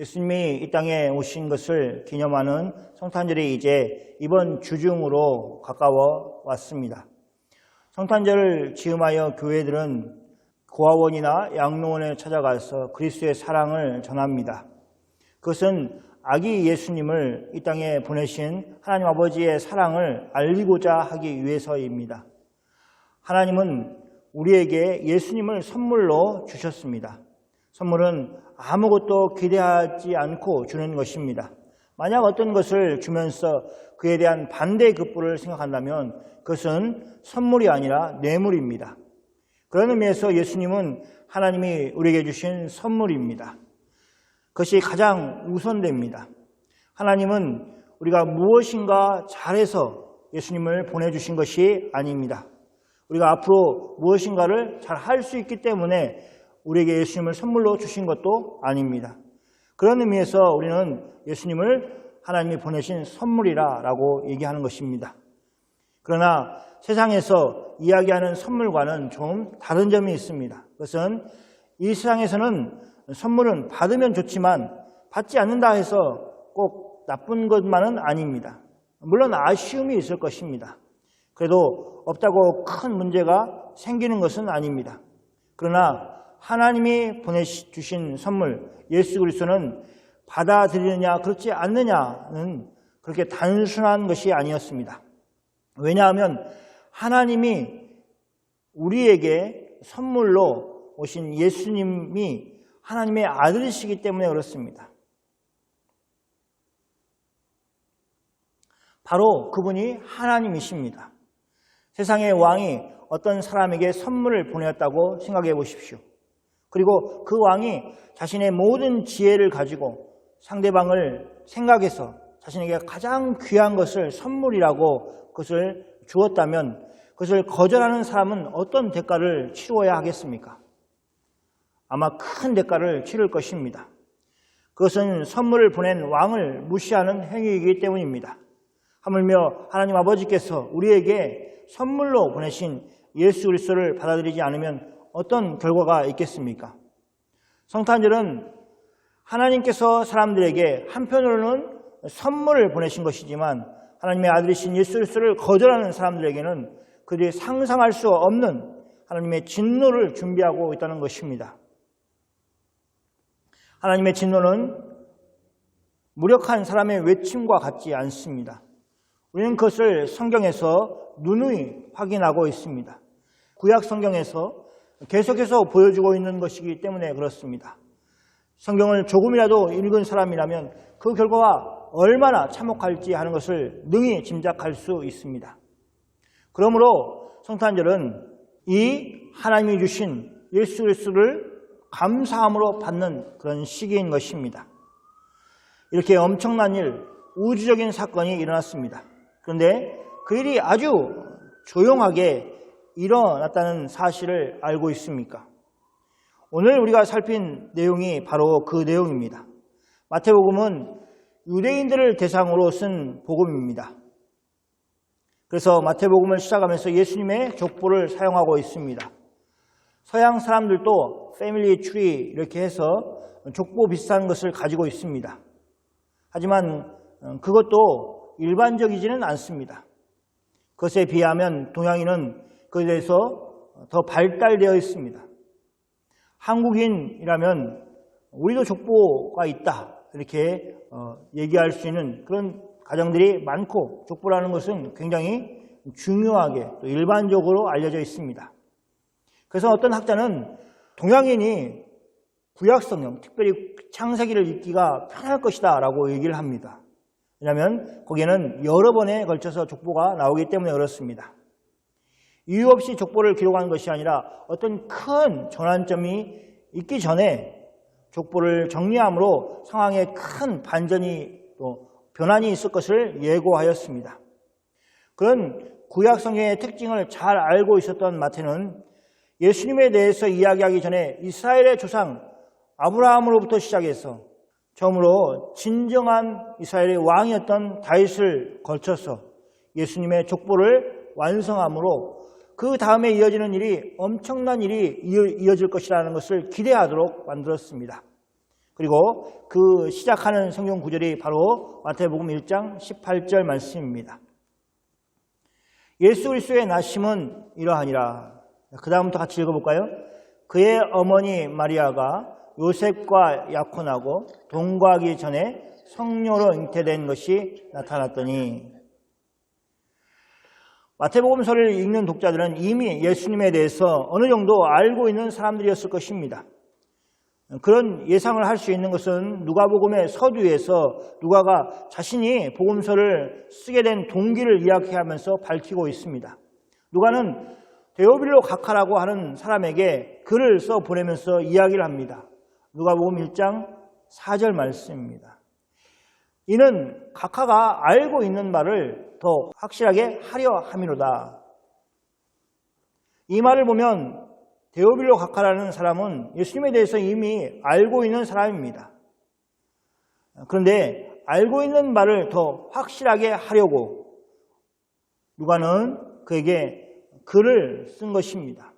예수님이 이 땅에 오신 것을 기념하는 성탄절이 이제 이번 주중으로 가까워 왔습니다. 성탄절을 즈음하여 교회들은 고아원이나 양로원에 찾아가서 그리스도의 사랑을 전합니다. 그것은 아기 예수님을 이 땅에 보내신 하나님 아버지의 사랑을 알리고자 하기 위해서입니다. 하나님은 우리에게 예수님을 선물로 주셨습니다. 선물은 아무것도 기대하지 않고 주는 것입니다. 만약 어떤 것을 주면서 그에 대한 반대 급부를 생각한다면 그것은 선물이 아니라 뇌물입니다. 그런 의미에서 예수님은 하나님이 우리에게 주신 선물입니다. 그것이 가장 우선됩니다. 하나님은 우리가 무엇인가 잘해서 예수님을 보내주신 것이 아닙니다. 우리가 앞으로 무엇인가를 잘 할 수 있기 때문에 우리에게 예수님을 선물로 주신 것도 아닙니다. 그런 의미에서 우리는 예수님을 하나님이 보내신 선물이라고 얘기하는 것입니다. 그러나 세상에서 이야기하는 선물과는 좀 다른 점이 있습니다. 그것은 이 세상에서는 선물은 받으면 좋지만 받지 않는다 해서 꼭 나쁜 것만은 아닙니다. 물론 아쉬움이 있을 것입니다. 그래도 없다고 큰 문제가 생기는 것은 아닙니다. 그러나 하나님이 보내주신 선물 예수 그리스도는 받아들이느냐 그렇지 않느냐는 그렇게 단순한 것이 아니었습니다. 왜냐하면 하나님이 우리에게 선물로 오신 예수님이 하나님의 아들이시기 때문에 그렇습니다. 바로 그분이 하나님이십니다. 세상의 왕이 어떤 사람에게 선물을 보냈다고 생각해 보십시오. 그리고 그 왕이 자신의 모든 지혜를 가지고 상대방을 생각해서 자신에게 가장 귀한 것을 선물이라고 그것을 주었다면 그것을 거절하는 사람은 어떤 대가를 치러야 하겠습니까? 아마 큰 대가를 치를 것입니다. 그것은 선물을 보낸 왕을 무시하는 행위이기 때문입니다. 하물며 하나님 아버지께서 우리에게 선물로 보내신 예수 그리스도를 받아들이지 않으면 어떤 결과가 있겠습니까? 성탄절은 하나님께서 사람들에게 한편으로는 선물을 보내신 것이지만 하나님의 아들이신 예수 그리스도를 거절하는 사람들에게는 그들이 상상할 수 없는 하나님의 진노를 준비하고 있다는 것입니다. 하나님의 진노는 무력한 사람의 외침과 같지 않습니다. 우리는 그것을 성경에서 누누이 확인하고 있습니다. 구약 성경에서 계속해서 보여주고 있는 것이기 때문에 그렇습니다. 성경을 조금이라도 읽은 사람이라면 그 결과가 얼마나 참혹할지 하는 것을 능히 짐작할 수 있습니다. 그러므로 성탄절은 이 하나님이 주신 예수 그리스도를 감사함으로 받는 그런 시기인 것입니다. 이렇게 엄청난 일, 우주적인 사건이 일어났습니다. 그런데 그 일이 아주 조용하게 일어났다는 사실을 알고 있습니까? 오늘 우리가 살핀 내용이 바로 그 내용입니다. 마태복음은 유대인들을 대상으로 쓴 복음입니다. 그래서 마태복음을 시작하면서 예수님의 족보를 사용하고 있습니다. 서양 사람들도 패밀리 트리 이렇게 해서 족보 비슷한 것을 가지고 있습니다. 하지만 그것도 일반적이지는 않습니다. 그것에 비하면 동양인은 그에 대해서 더 발달되어 있습니다. 한국인이라면 우리도 족보가 있다 이렇게 얘기할 수 있는 그런 가정들이 많고 족보라는 것은 굉장히 중요하게 또 일반적으로 알려져 있습니다. 그래서 어떤 학자는 동양인이 구약성경, 특별히 창세기를 읽기가 편할 것이다 라고 얘기를 합니다. 왜냐하면 거기에는 여러 번에 걸쳐서 족보가 나오기 때문에 그렇습니다. 이유 없이 족보를 기록하는 것이 아니라 어떤 큰 전환점이 있기 전에 족보를 정리함으로 상황에 큰 반전이 또 변환이 있을 것을 예고하였습니다. 그런 구약 성경의 특징을 잘 알고 있었던 마태는 예수님에 대해서 이야기하기 전에 이스라엘의 조상 아브라함으로부터 시작해서 처음으로 진정한 이스라엘의 왕이었던 다윗을 거쳐서 예수님의 족보를 완성함으로 그 다음에 이어지는 일이 엄청난 일이 이어질 것이라는 것을 기대하도록 만들었습니다. 그리고 그 시작하는 성경 구절이 바로 마태복음 1장 18절 말씀입니다. 예수 그리스도의 나심은 이러하니라. 그 다음부터 같이 읽어볼까요? 그의 어머니 마리아가 요셉과 약혼하고 동거하기 전에 성녀로 잉태된 것이 나타났더니, 마태복음서를 읽는 독자들은 이미 예수님에 대해서 어느 정도 알고 있는 사람들이었을 것입니다. 그런 예상을 할 수 있는 것은 누가복음의 서두에서 누가가 자신이 복음서를 쓰게 된 동기를 이야기하면서 밝히고 있습니다. 누가는 데오빌로 각하라고 하는 사람에게 글을 써 보내면서 이야기를 합니다. 누가복음 1장 4절 말씀입니다. 이는 각하가 알고 있는 말을 더 확실하게 하려 함이로다. 이 말을 보면 데오빌로 각하라는 사람은 예수님에 대해서 이미 알고 있는 사람입니다. 그런데 알고 있는 말을 더 확실하게 하려고 누가는 그에게 글을 쓴 것입니다.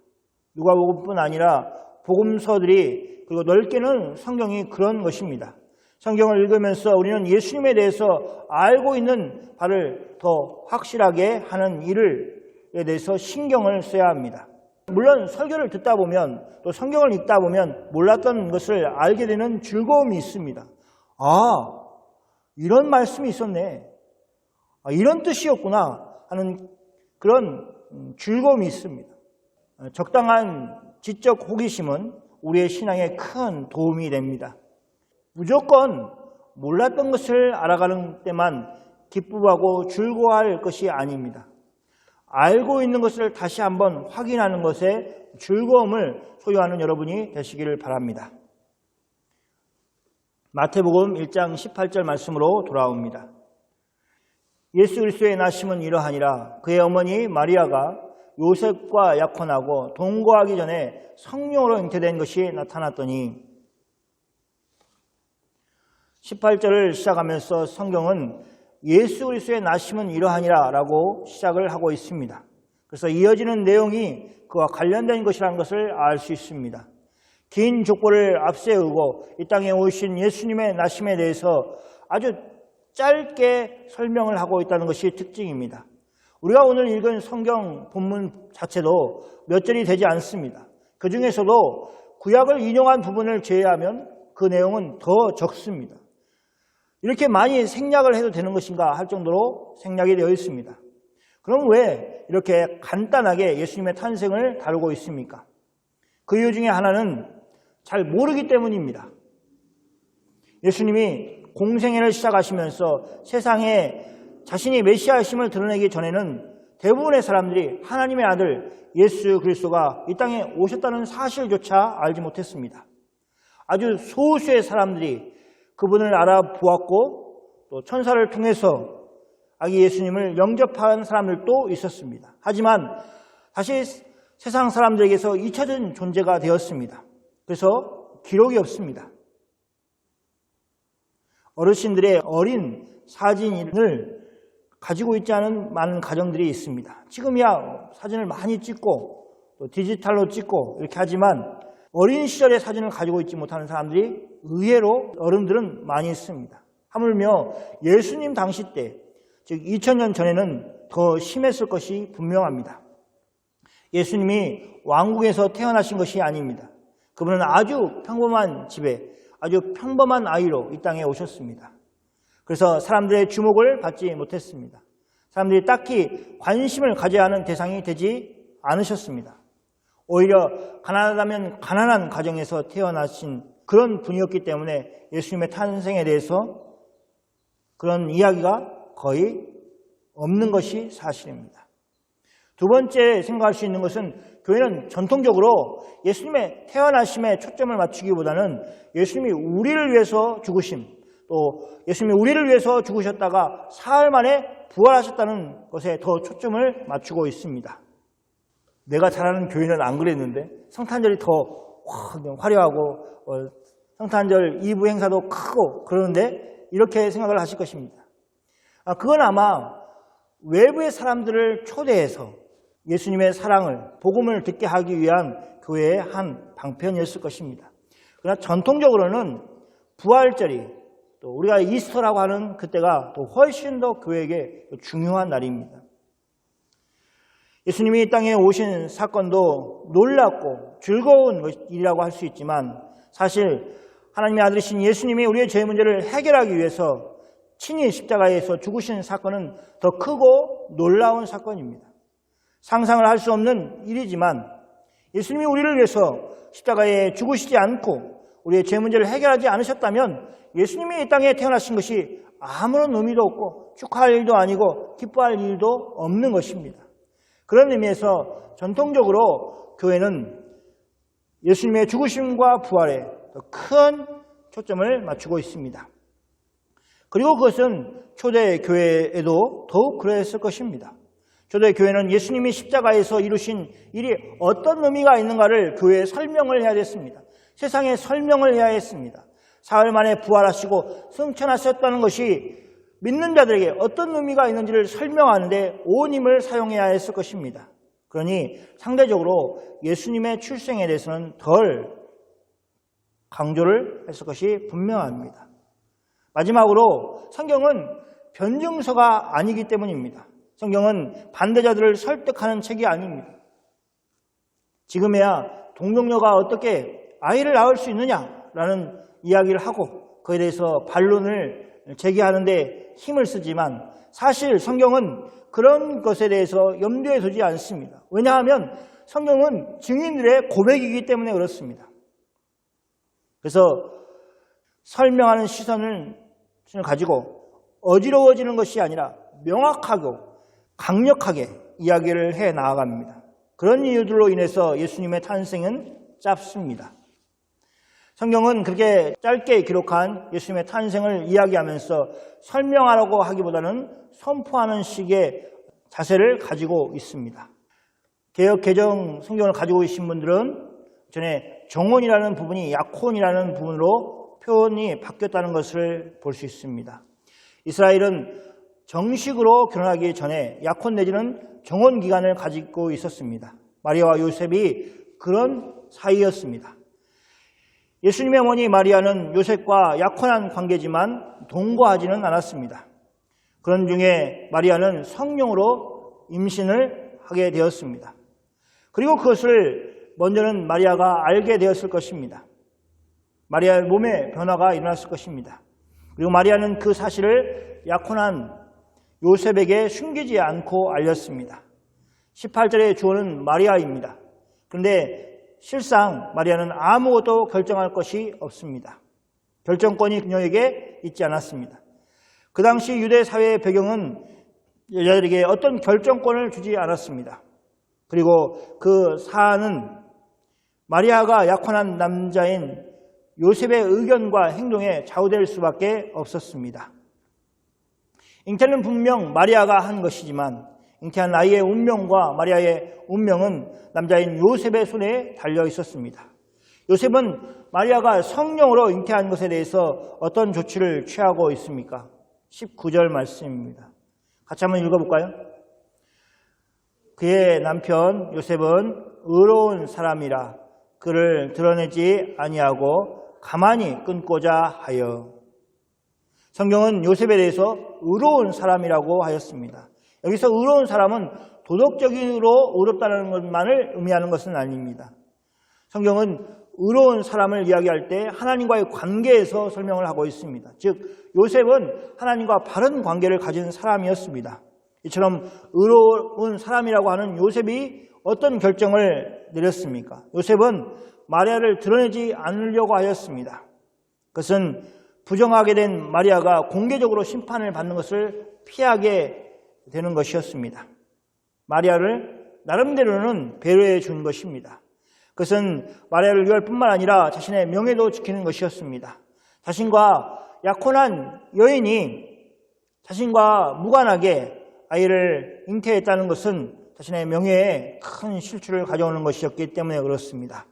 누가복음뿐 아니라 복음서들이, 그리고 넓게는 성경이 그런 것입니다. 성경을 읽으면서 우리는 예수님에 대해서 알고 있는 바를 더 확실하게 하는 일에 대해서 신경을 써야 합니다. 물론 설교를 듣다 보면, 또 성경을 읽다 보면 몰랐던 것을 알게 되는 즐거움이 있습니다. 아, 이런 말씀이 있었네. 아, 이런 뜻이었구나 하는 그런 즐거움이 있습니다. 적당한 지적 호기심은 우리의 신앙에 큰 도움이 됩니다. 무조건 몰랐던 것을 알아가는 때만 기쁘고 즐거워할 것이 아닙니다. 알고 있는 것을 다시 한번 확인하는 것에 즐거움을 소유하는 여러분이 되시기를 바랍니다. 마태복음 1장 18절 말씀으로 돌아옵니다. 예수 그리스도의 나심은 이러하니라. 그의 어머니 마리아가 요셉과 약혼하고 동거하기 전에 성령으로 잉태된 것이 나타났더니, 18절을 시작하면서 성경은 예수 그리스도의 나심은 이러하니라 라고 시작을 하고 있습니다. 그래서 이어지는 내용이 그와 관련된 것이라는 것을 알 수 있습니다. 긴 족보를 앞세우고 이 땅에 오신 예수님의 나심에 대해서 아주 짧게 설명을 하고 있다는 것이 특징입니다. 우리가 오늘 읽은 성경 본문 자체도 몇 절이 되지 않습니다. 그 중에서도 구약을 인용한 부분을 제외하면 그 내용은 더 적습니다. 이렇게 많이 생략을 해도 되는 것인가 할 정도로 생략이 되어 있습니다. 그럼 왜 이렇게 간단하게 예수님의 탄생을 다루고 있습니까? 그 이유 중에 하나는 잘 모르기 때문입니다. 예수님이 공생애를 시작하시면서 세상에 자신이 메시아이심을 드러내기 전에는 대부분의 사람들이 하나님의 아들 예수 그리스도가 이 땅에 오셨다는 사실조차 알지 못했습니다. 아주 소수의 사람들이 그분을 알아보았고, 또 천사를 통해서 아기 예수님을 영접한 사람들도 있었습니다. 하지만 다시 세상 사람들에게서 잊혀진 존재가 되었습니다. 그래서 기록이 없습니다. 어르신들의 어린 사진을 가지고 있지 않은 많은 가정들이 있습니다. 지금이야 사진을 많이 찍고 또 디지털로 찍고 이렇게 하지만 어린 시절의 사진을 가지고 있지 못하는 사람들이 의외로 어른들은 많이 있습니다. 하물며 예수님 당시 때, 즉 2000년 전에는 더 심했을 것이 분명합니다. 예수님이 왕궁에서 태어나신 것이 아닙니다. 그분은 아주 평범한 집에 아주 평범한 아이로 이 땅에 오셨습니다. 그래서 사람들의 주목을 받지 못했습니다. 사람들이 딱히 관심을 가져야 하는 대상이 되지 않으셨습니다. 오히려 가난하다면 가난한 가정에서 태어나신 그런 분이었기 때문에 예수님의 탄생에 대해서 그런 이야기가 거의 없는 것이 사실입니다. 두 번째 생각할 수 있는 것은 교회는 전통적으로 예수님의 태어나심에 초점을 맞추기보다는 예수님이 우리를 위해서 죽으심, 또 예수님이 우리를 위해서 죽으셨다가 사흘 만에 부활하셨다는 것에 더 초점을 맞추고 있습니다. 내가 잘 아는 교회는 안 그랬는데 성탄절이 더 화려하고 성탄절 2부 행사도 크고 그러는데 이렇게 생각을 하실 것입니다. 그건 아마 외부의 사람들을 초대해서 예수님의 사랑을, 복음을 듣게 하기 위한 교회의 한 방편이었을 것입니다. 그러나 전통적으로는 부활절이 또 우리가 이스터라고 하는 그때가 또 훨씬 더 교회에게 중요한 날입니다. 예수님이 이 땅에 오신 사건도 놀랍고 즐거운 일이라고 할 수 있지만 사실 하나님의 아들이신 예수님이 우리의 죄 문제를 해결하기 위해서 친히 십자가에서 죽으신 사건은 더 크고 놀라운 사건입니다. 상상을 할 수 없는 일이지만 예수님이 우리를 위해서 십자가에 죽으시지 않고 우리의 죄 문제를 해결하지 않으셨다면 예수님이 이 땅에 태어나신 것이 아무런 의미도 없고 축하할 일도 아니고 기뻐할 일도 없는 것입니다. 그런 의미에서 전통적으로 교회는 예수님의 죽으심과 부활에 더 큰 초점을 맞추고 있습니다. 그리고 그것은 초대교회에도 더욱 그랬을 것입니다. 초대교회는 예수님이 십자가에서 이루신 일이 어떤 의미가 있는가를 교회에 설명을 해야 됐습니다. 세상에 설명을 해야 했습니다. 사흘 만에 부활하시고 승천하셨다는 것이 믿는 자들에게 어떤 의미가 있는지를 설명하는데 온 힘을 사용해야 했을 것입니다. 그러니 상대적으로 예수님의 출생에 대해서는 덜 강조를 했을 것이 분명합니다. 마지막으로 성경은 변증서가 아니기 때문입니다. 성경은 반대자들을 설득하는 책이 아닙니다. 지금에야 동정녀가 어떻게 아이를 낳을 수 있느냐라는 이야기를 하고 그에 대해서 반론을 제기하는데 힘을 쓰지만 사실 성경은 그런 것에 대해서 염두에 두지 않습니다. 왜냐하면 성경은 증인들의 고백이기 때문에 그렇습니다. 그래서 설명하는 시선을 가지고 어지러워지는 것이 아니라 명확하고 강력하게 이야기를 해 나아갑니다. 그런 이유들로 인해서 예수님의 탄생은 짧습니다. 성경은 그렇게 짧게 기록한 예수님의 탄생을 이야기하면서 설명하라고 하기보다는 선포하는 식의 자세를 가지고 있습니다. 개역 개정 성경을 가지고 계신 분들은 전에 정혼이라는 부분이 약혼이라는 부분으로 표현이 바뀌었다는 것을 볼 수 있습니다. 이스라엘은 정식으로 결혼하기 전에 약혼 내지는 정혼 기간을 가지고 있었습니다. 마리아와 요셉이 그런 사이였습니다. 예수님의 어머니 마리아는 요셉과 약혼한 관계지만 동거하지는 않았습니다. 그런 중에 마리아는 성령으로 임신을 하게 되었습니다. 그리고 그것을 먼저는 마리아가 알게 되었을 것입니다. 마리아의 몸에 변화가 일어났을 것입니다. 그리고 마리아는 그 사실을 약혼한 요셉에게 숨기지 않고 알렸습니다. 18절의 주어는 마리아입니다. 그런데 실상 마리아는 아무것도 결정할 것이 없습니다. 결정권이 그녀에게 있지 않았습니다. 그 당시 유대 사회의 배경은 여자들에게 어떤 결정권을 주지 않았습니다. 그리고 그 사안은 마리아가 약혼한 남자인 요셉의 의견과 행동에 좌우될 수밖에 없었습니다. 잉태는 분명 마리아가 한 것이지만 잉태한 아이의 운명과 마리아의 운명은 남자인 요셉의 손에 달려 있었습니다. 요셉은 마리아가 성령으로 잉태한 것에 대해서 어떤 조치를 취하고 있습니까? 19절 말씀입니다. 같이 한번 읽어볼까요? 그의 남편 요셉은 의로운 사람이라 그를 드러내지 아니하고 가만히 끊고자 하여. 성경은 요셉에 대해서 의로운 사람이라고 하였습니다. 여기서 의로운 사람은 도덕적으로 의롭다는 것만을 의미하는 것은 아닙니다. 성경은 의로운 사람을 이야기할 때 하나님과의 관계에서 설명을 하고 있습니다. 즉 요셉은 하나님과 바른 관계를 가진 사람이었습니다. 이처럼 의로운 사람이라고 하는 요셉이 어떤 결정을 내렸습니까? 요셉은 마리아를 드러내지 않으려고 하였습니다. 그것은 부정하게 된 마리아가 공개적으로 심판을 받는 것을 피하게 되는 것이었습니다. 마리아를 나름대로는 배려해 준 것입니다. 그것은 마리아를 위할 뿐만 아니라 자신의 명예도 지키는 것이었습니다. 자신과 약혼한 여인이 자신과 무관하게 아이를 잉태했다는 것은 자신의 명예에 큰 실추를 가져오는 것이었기 때문에 그렇습니다.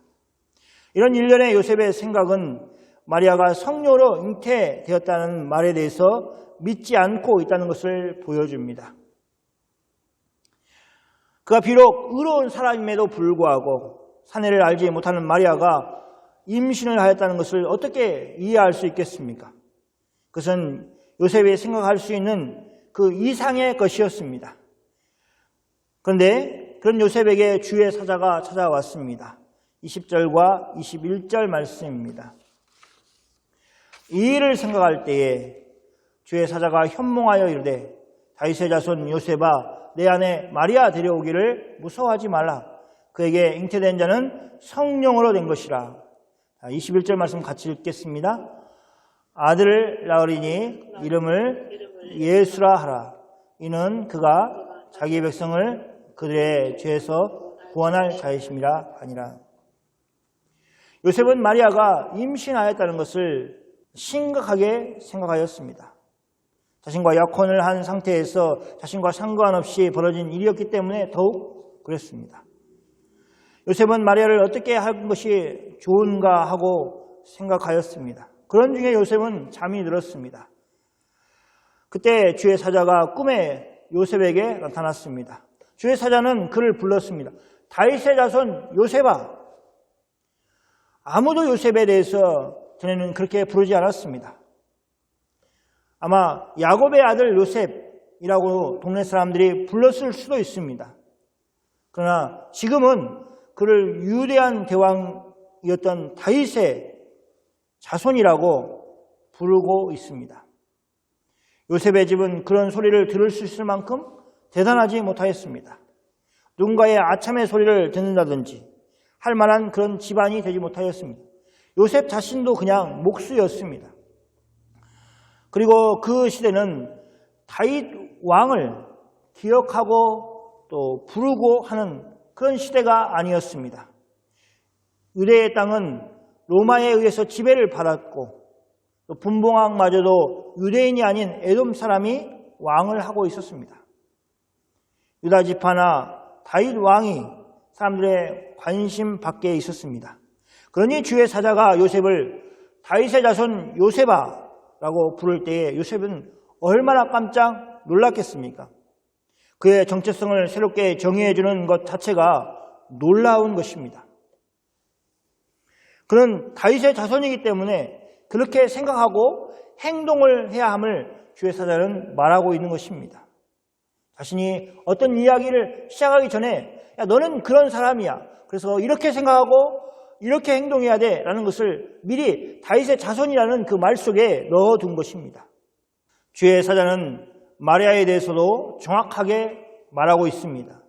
이런 일련의 요셉의 생각은 마리아가 성녀로 잉태되었다는 말에 대해서 믿지 않고 있다는 것을 보여줍니다. 그가 비록 의로운 사람임에도 불구하고 사내를 알지 못하는 마리아가 임신을 하였다는 것을 어떻게 이해할 수 있겠습니까? 그것은 요셉이 생각할 수 있는 그 이상의 것이었습니다. 그런데 그런 요셉에게 주의 사자가 찾아왔습니다. 20절과 21절 말씀입니다. 이 일을 생각할 때에 주의 사자가 현몽하여 이르되 다윗의 자손 요셉아 내 아내 마리아 데려오기를 무서워하지 말라. 그에게 잉태된 자는 성령으로 된 것이라. 21절 말씀 같이 읽겠습니다. 아들을 낳으리니 이름을 예수라 하라. 이는 그가 자기 백성을 그들의 죄에서 구원할 자이심이라 하니라. 요셉은 마리아가 임신하였다는 것을 심각하게 생각하였습니다. 자신과 약혼을 한 상태에서 자신과 상관없이 벌어진 일이었기 때문에 더욱 그랬습니다. 요셉은 마리아를 어떻게 하는 것이 좋은가 하고 생각하였습니다. 그런 중에 요셉은 잠이 들었습니다. 그때 주의 사자가 꿈에 요셉에게 나타났습니다. 주의 사자는 그를 불렀습니다. 다윗의 자손 요셉아. 아무도 요셉에 대해서 전에는 그렇게 부르지 않았습니다. 아마 야곱의 아들 요셉이라고 동네 사람들이 불렀을 수도 있습니다. 그러나 지금은 그를 유대한 대왕이었던 다윗의 자손이라고 부르고 있습니다. 요셉의 집은 그런 소리를 들을 수 있을 만큼 대단하지 못하였습니다. 누군가의 아참의 소리를 듣는다든지 할 만한 그런 집안이 되지 못하였습니다. 요셉 자신도 그냥 목수였습니다. 그리고 그 시대는 다윗 왕을 기억하고 또 부르고 하는 그런 시대가 아니었습니다. 유대의 땅은 로마에 의해서 지배를 받았고 또 분봉왕마저도 유대인이 아닌 에돔 사람이 왕을 하고 있었습니다. 유다 지파나 다윗 왕이 사람들의 관심 밖에 있었습니다. 그러니 주의 사자가 요셉을 다윗의 자손 요셉아 라고 부를 때에 요셉은 얼마나 깜짝 놀랐겠습니까? 그의 정체성을 새롭게 정의해주는 것 자체가 놀라운 것입니다. 그는 다윗의 자손이기 때문에 그렇게 생각하고 행동을 해야 함을 주의 사자는 말하고 있는 것입니다. 자신이 어떤 이야기를 시작하기 전에 야, 너는 그런 사람이야. 그래서 이렇게 생각하고 이렇게 행동해야 돼 라는 것을 미리 다윗의 자손이라는 그 말 속에 넣어둔 것입니다. 주의 사자는 마리아에 대해서도 정확하게 말하고 있습니다.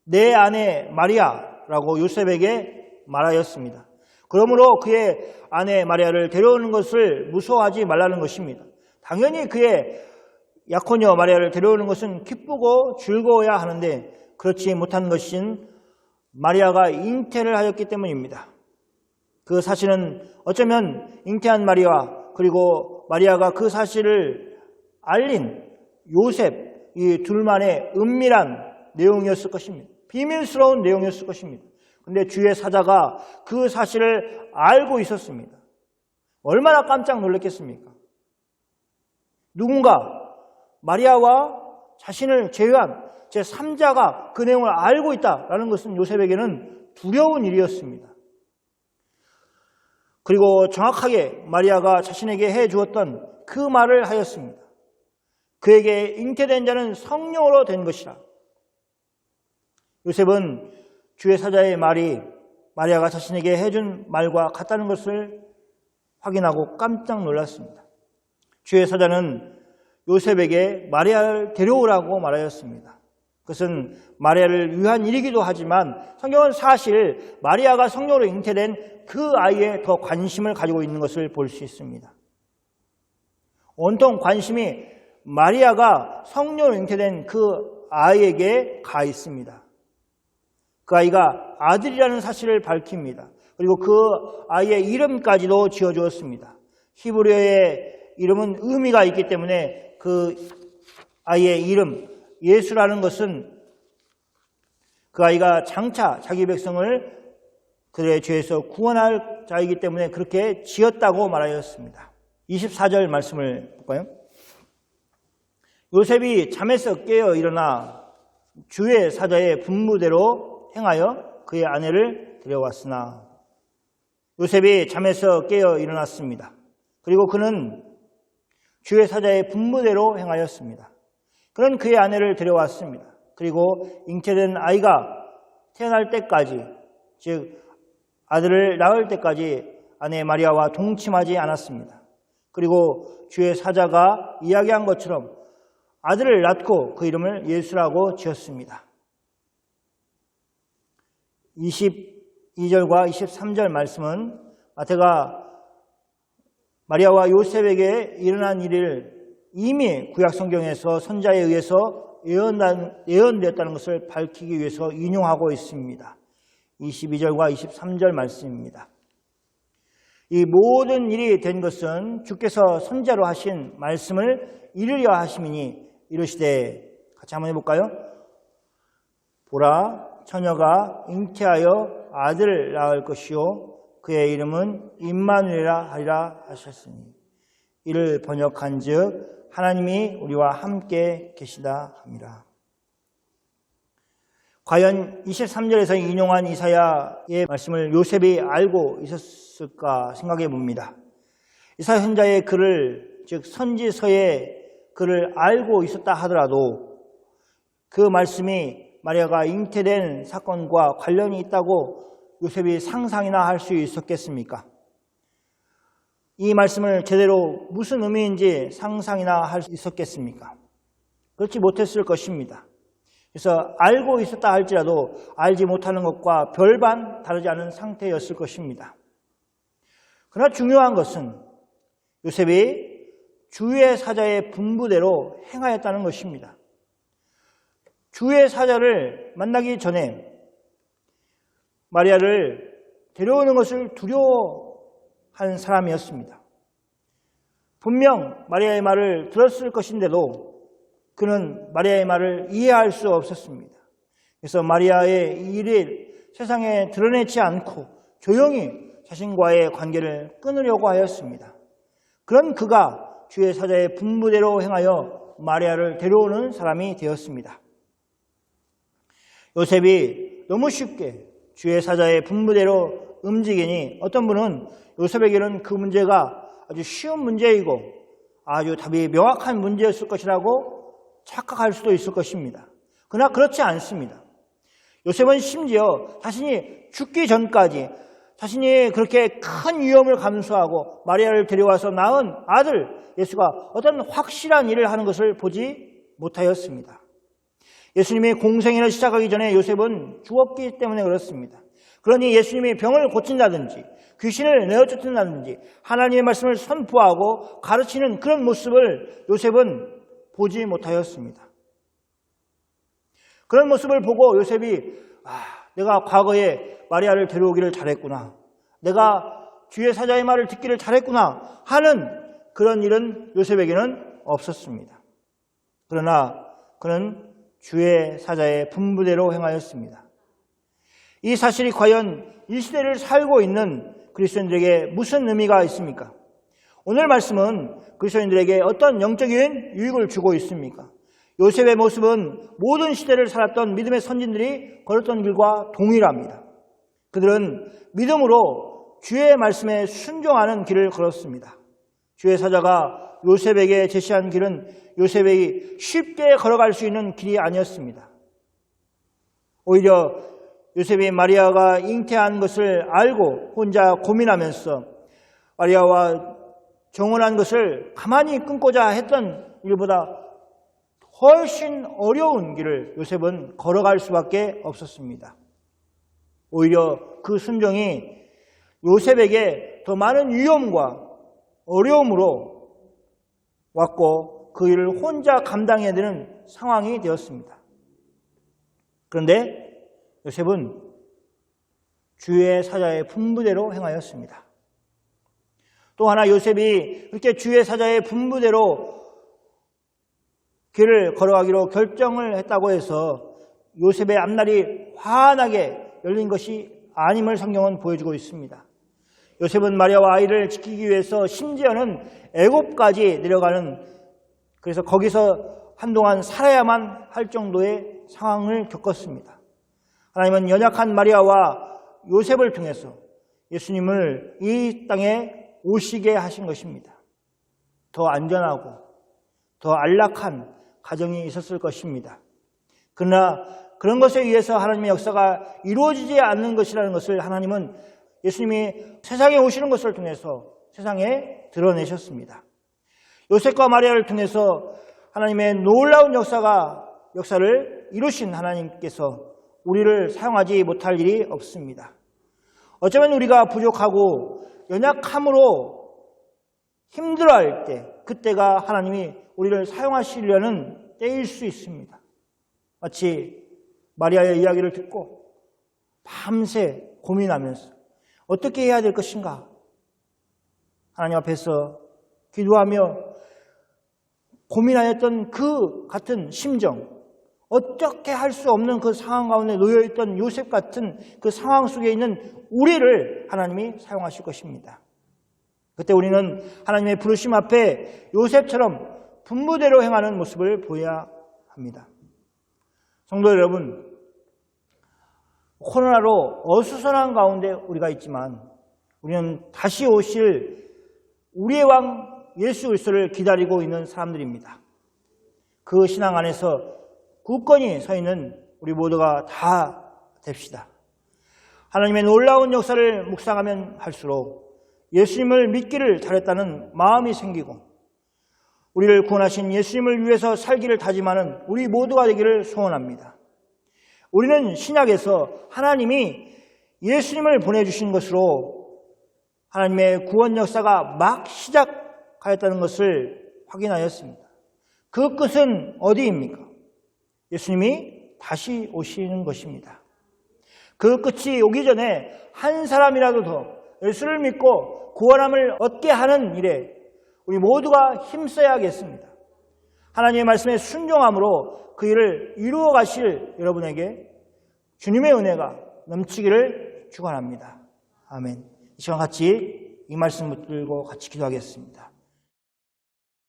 내 아내 마리아라고 요셉에게 말하였습니다. 그러므로 그의 아내 마리아를 데려오는 것을 무서워하지 말라는 것입니다. 당연히 그의 약혼녀 마리아를 데려오는 것은 기쁘고 즐거워야 하는데 그렇지 못한 것인 마리아가 잉태를 하였기 때문입니다. 그 사실은 어쩌면 잉태한 마리아 그리고 마리아가 그 사실을 알린 요셉 이 둘만의 은밀한 내용이었을 것입니다. 비밀스러운 내용이었을 것입니다. 그런데 주의 사자가 그 사실을 알고 있었습니다. 얼마나 깜짝 놀랐겠습니까? 누군가 마리아와 자신을 제외한 제3자가 그 내용을 알고 있다라는 것은 요셉에게는 두려운 일이었습니다. 그리고 정확하게 마리아가 자신에게 해주었던 그 말을 하였습니다. 그에게 잉태된 자는 성령으로 된 것이라. 요셉은 주의 사자의 말이 마리아가 자신에게 해준 말과 같다는 것을 확인하고 깜짝 놀랐습니다. 주의 사자는 요셉에게 마리아를 데려오라고 말하였습니다. 그것은 마리아를 위한 일이기도 하지만 성경은 사실 마리아가 성령으로 잉태된 그 아이에 더 관심을 가지고 있는 것을 볼 수 있습니다. 온통 관심이 마리아가 성령으로 잉태된 그 아이에게 가 있습니다. 그 아이가 아들이라는 사실을 밝힙니다. 그리고 그 아이의 이름까지도 지어주었습니다. 히브리어의 이름은 의미가 있기 때문에 그 아이의 이름 예수라는 것은 그 아이가 장차 자기 백성을 그들의 죄에서 구원할 자이기 때문에 그렇게 지었다고 말하였습니다. 24절 말씀을 볼까요? 요셉이 잠에서 깨어 일어나 주의 사자의 분부대로 행하여 그의 아내를 데려왔으나 요셉이 잠에서 깨어 일어났습니다. 그리고 그는 주의 사자의 분부대로 행하였습니다. 그는 그의 아내를 데려왔습니다. 그리고 잉태된 아이가 태어날 때까지, 즉 아들을 낳을 때까지 아내 마리아와 동침하지 않았습니다. 그리고 주의 사자가 이야기한 것처럼 아들을 낳고 그 이름을 예수라고 지었습니다. 22절과 23절 말씀은 마태가 마리아와 요셉에게 일어난 일을 이미 구약성경에서 선자에 의해서 예언되었다는 것을 밝히기 위해서 인용하고 있습니다. 22절과 23절 말씀입니다. 이 모든 일이 된 것은 주께서 선자로 하신 말씀을 이루려 하심이니 이르시되, 같이 한번 해볼까요? 보라, 처녀가 잉태하여 아들을 낳을 것이요 그의 이름은 임마누엘이라 하리라 하셨으니, 이를 번역한 즉 하나님이 우리와 함께 계시다 함이라. 과연 23절에서 인용한 이사야의 말씀을 요셉이 알고 있었을까 생각해 봅니다. 이사야 선자의 글을, 즉 선지서의 글을 알고 있었다 하더라도 그 말씀이 마리아가 잉태된 사건과 관련이 있다고 요셉이 상상이나 할 수 있었겠습니까? 이 말씀을 제대로 무슨 의미인지 상상이나 할 수 있었겠습니까? 그렇지 못했을 것입니다. 그래서 알고 있었다 할지라도 알지 못하는 것과 별반 다르지 않은 상태였을 것입니다. 그러나 중요한 것은 요셉이 주의 사자의 분부대로 행하였다는 것입니다. 주의 사자를 만나기 전에 마리아를 데려오는 것을 두려워한 사람이었습니다. 분명 마리아의 말을 들었을 것인데도 그는 마리아의 말을 이해할 수 없었습니다. 그래서 마리아의 일을 세상에 드러내지 않고 조용히 자신과의 관계를 끊으려고 하였습니다. 그런 그가 주의 사자의 분부대로 행하여 마리아를 데려오는 사람이 되었습니다. 요셉이 너무 쉽게 주의 사자의 분부대로 움직이니 어떤 분은 요셉에게는 그 문제가 아주 쉬운 문제이고 아주 답이 명확한 문제였을 것이라고 착각할 수도 있을 것입니다. 그러나 그렇지 않습니다. 요셉은 심지어 자신이 죽기 전까지 자신이 그렇게 큰 위험을 감수하고 마리아를 데려와서 낳은 아들 예수가 어떤 확실한 일을 하는 것을 보지 못하였습니다. 예수님이 공생애를 시작하기 전에 요셉은 죽었기 때문에 그렇습니다. 그러니 예수님이 병을 고친다든지 귀신을 내어쫓는다든지 하나님의 말씀을 선포하고 가르치는 그런 모습을 요셉은 보지 못하였습니다. 그런 모습을 보고 요셉이 내가 과거에 마리아를 데려오기를 잘했구나, 내가 주의 사자의 말을 듣기를 잘했구나 하는 그런 일은 요셉에게는 없었습니다. 그러나 그는 주의 사자의 분부대로 행하였습니다. 이 사실이 과연 이 시대를 살고 있는 그리스도인들에게 무슨 의미가 있습니까? 오늘 말씀은 그리스도인들에게 어떤 영적인 유익을 주고 있습니까? 요셉의 모습은 모든 시대를 살았던 믿음의 선진들이 걸었던 길과 동일합니다. 그들은 믿음으로 주의 말씀에 순종하는 길을 걸었습니다. 주의 사자가 요셉에게 제시한 길은 요셉이 쉽게 걸어갈 수 있는 길이 아니었습니다. 오히려 요셉이 마리아가 잉태한 것을 알고 혼자 고민하면서 마리아와 정혼한 것을 가만히 끊고자 했던 일보다 훨씬 어려운 길을 요셉은 걸어갈 수밖에 없었습니다. 오히려 그 순종이 요셉에게 더 많은 위험과 어려움으로 왔고 그 일을 혼자 감당해야 되는 상황이 되었습니다. 그런데 요셉은 주의 사자의 분부대로 행하였습니다. 또 하나 요셉이 그렇게 주의 사자의 분부대로 길을 걸어가기로 결정을 했다고 해서 요셉의 앞날이 환하게 열린 것이 아님을 성경은 보여주고 있습니다. 요셉은 마리아와 아이를 지키기 위해서 심지어는 애굽까지 내려가는, 그래서 거기서 한동안 살아야만 할 정도의 상황을 겪었습니다. 하나님은 연약한 마리아와 요셉을 통해서 예수님을 이 땅에 오시게 하신 것입니다. 더 안전하고 더 안락한 가정이 있었을 것입니다. 그러나 그런 것에 의해서 하나님의 역사가 이루어지지 않는 것이라는 것을 하나님은 예수님이 세상에 오시는 것을 통해서 세상에 드러내셨습니다. 요셉과 마리아를 통해서 하나님의 놀라운 역사를 이루신 하나님께서 우리를 사용하지 못할 일이 없습니다. 어쩌면 우리가 부족하고 연약함으로 힘들어할 때, 그때가 하나님이 우리를 사용하시려는 때일 수 있습니다. 마치 마리아의 이야기를 듣고 밤새 고민하면서 어떻게 해야 될 것인가? 하나님 앞에서 기도하며 고민하였던 그 같은 심정, 어떻게 할 수 없는 그 상황 가운데 놓여있던 요셉 같은 그 상황 속에 있는 우리를 하나님이 사용하실 것입니다. 그때 우리는 하나님의 부르심 앞에 요셉처럼 분부대로 행하는 모습을 보여야 합니다. 성도 여러분, 코로나로 어수선한 가운데 우리가 있지만 우리는 다시 오실 우리의 왕 예수 그리스도를 기다리고 있는 사람들입니다. 그 신앙 안에서 굳건히 서 있는 우리 모두가 다 됩시다. 하나님의 놀라운 역사를 묵상하면 할수록 예수님을 믿기를 잘했다는 마음이 생기고 우리를 구원하신 예수님을 위해서 살기를 다짐하는 우리 모두가 되기를 소원합니다. 우리는 신약에서 하나님이 예수님을 보내주신 것으로 하나님의 구원 역사가 막 시작하였다는 것을 확인하였습니다. 그 끝은 어디입니까? 예수님이 다시 오시는 것입니다. 그 끝이 오기 전에 한 사람이라도 더 예수를 믿고 구원함을 얻게 하는 일에 우리 모두가 힘써야겠습니다. 하나님의 말씀에 순종함으로 그 일을 이루어 가실 여러분에게 주님의 은혜가 넘치기를 축원합니다. 아멘. 이 시간 같이 이 말씀 붙들고 같이 기도하겠습니다.